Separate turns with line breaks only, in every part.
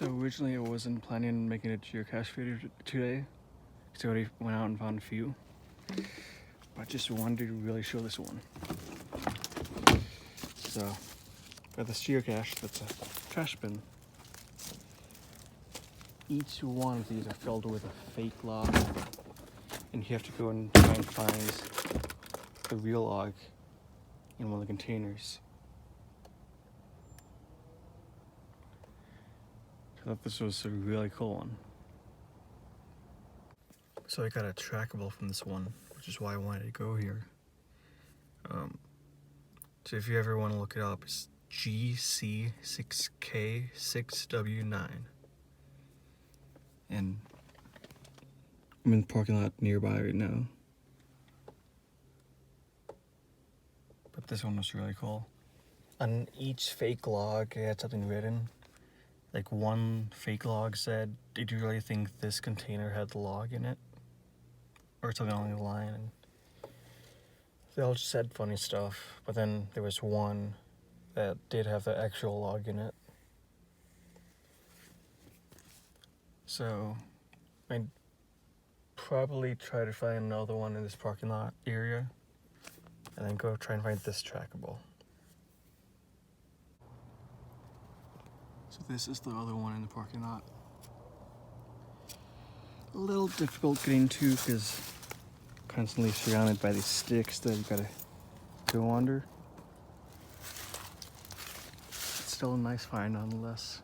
So originally I wasn't planning on making a geocache video today, because I already went out and found a few. But I just wanted to really show this one. So, got this geocache that's a trash bin. Each one of these are filled with a fake log, and you have to go and try and find the real log in one of the containers. I thought this was a really cool one. So I got a trackable from this one, which is why I wanted to go here. So if you ever want to look it up, it's GC6K6W9. And I'm in the parking lot nearby right now. But this one was really cool. On each fake log, it had something written. Like one fake log said, "Did you really think this container had the log in it?" Or something along the line. And they all just said funny stuff, but then there was one that did have the actual log in it. So I'd probably try to find another one in this parking lot area, and then go try and find this trackable. So this is the other one in the parking lot. A little difficult getting to because constantly surrounded by these sticks that you gotta go under. It's still a nice find nonetheless.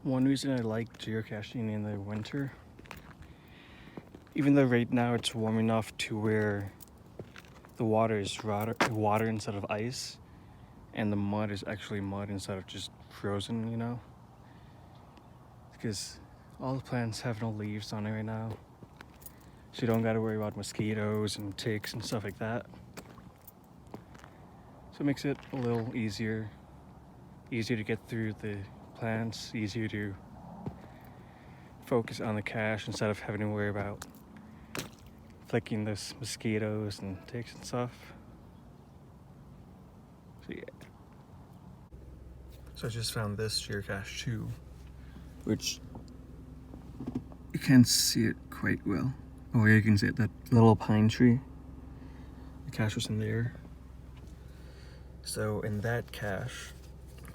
One reason I like geocaching in the winter, even though right now it's warm enough to where the water is water instead of ice, and the mud is actually mud instead of just frozen, you know? Because all the plants have no leaves on it right now. So you don't gotta worry about mosquitoes and ticks and stuff like that. So it makes it a little easier to get through the plants, easier to focus on the cache instead of having to worry about flicking those mosquitoes and ticks and stuff. So yeah. So I just found this geocache too, which you can't see it quite well. Oh yeah, you can see it, that little pine tree. The cache was in there. So in that cache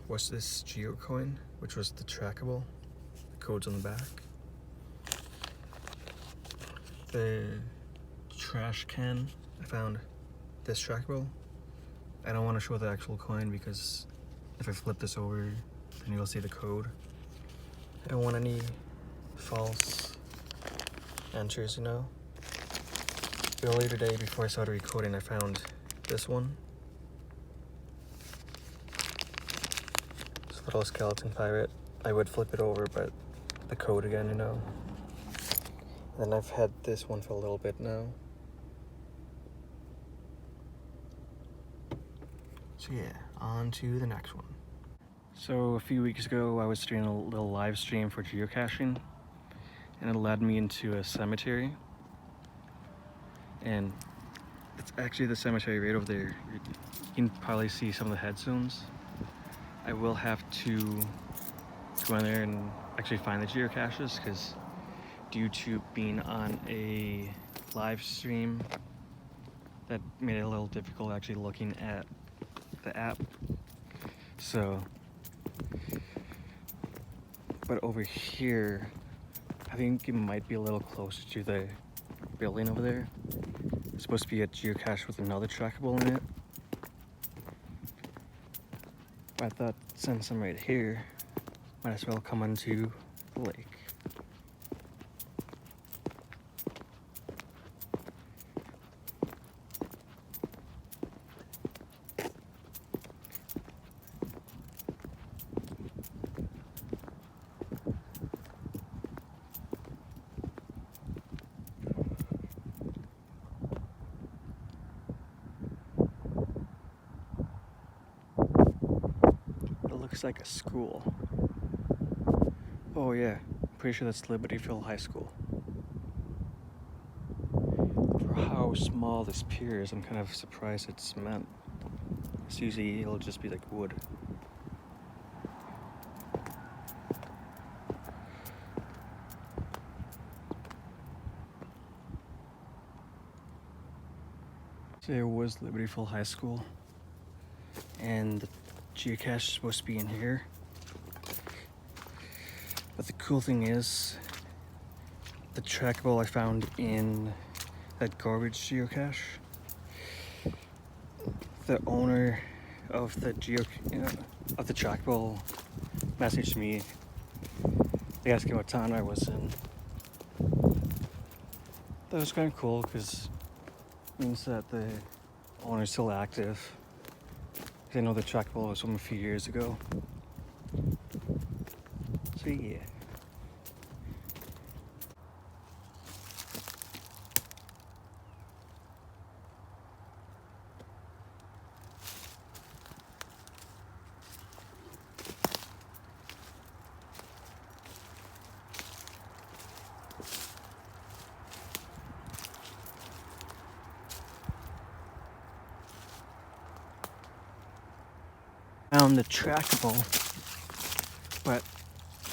was this geocoin, which was the trackable. The code's on the back. The trash can, I found this trackable. I don't want to show the actual coin because if I flip this over, then you'll see the code. I don't want any false answers, you know. Earlier today, before I started recording, I found this one. This little skeleton pirate. I would flip it over, but the code again, you know. And I've had this one for a little bit now. So yeah, on to the next one. So a few weeks ago, I was doing a little live stream for geocaching, and it led me into a cemetery. And it's actually the cemetery right over there. You can probably see some of the headstones. I will have to go in there and actually find the geocaches, because due to being on a live stream, that made it a little difficult actually looking at the app. So, but over here, I think it might be a little closer to the building over there. It's supposed to be a geocache with another trackable in it. But I thought since I'm right here, might as well come onto the lake. Looks like a school. Oh yeah, pretty sure that's Libertyville High School. For how small this pier is, I'm kind of surprised it's cement. It's usually it'll just be like wood. There was Libertyville High School, and the geocache is supposed to be in here. But the cool thing is, the trackable I found in that garbage geocache, the owner of the trackable messaged me. They asked me what town I was in. That was kind of cool because it means that the owner's still active. I know the trackable was from a few years ago. So yeah. Found the trackable, but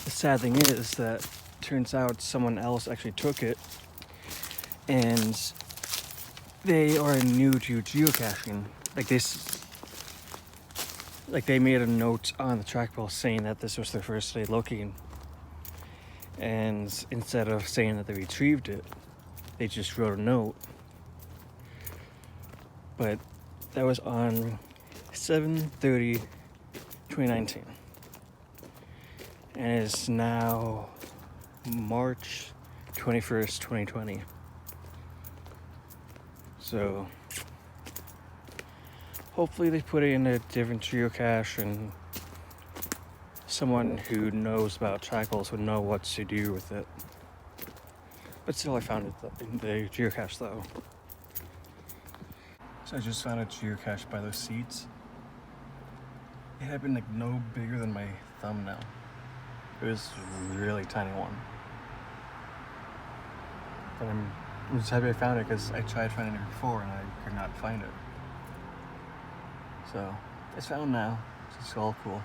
the sad thing is that turns out someone else actually took it, and they are new to geocaching. They made a note on the trackable saying that this was their first day looking, and instead of saying that they retrieved it, they just wrote a note. But that was on 7/30/2019, and it's now March 21st, 2020. So hopefully they put it in a different geocache, and someone who knows about trackables would know what to do with it. But still, I found it in the geocache though. So I just found a geocache by those seeds. It had been like no bigger than my thumbnail. It was a really tiny one. But I'm just happy I found it because I tried finding it before and I could not find it. So it's found now. It's all cool.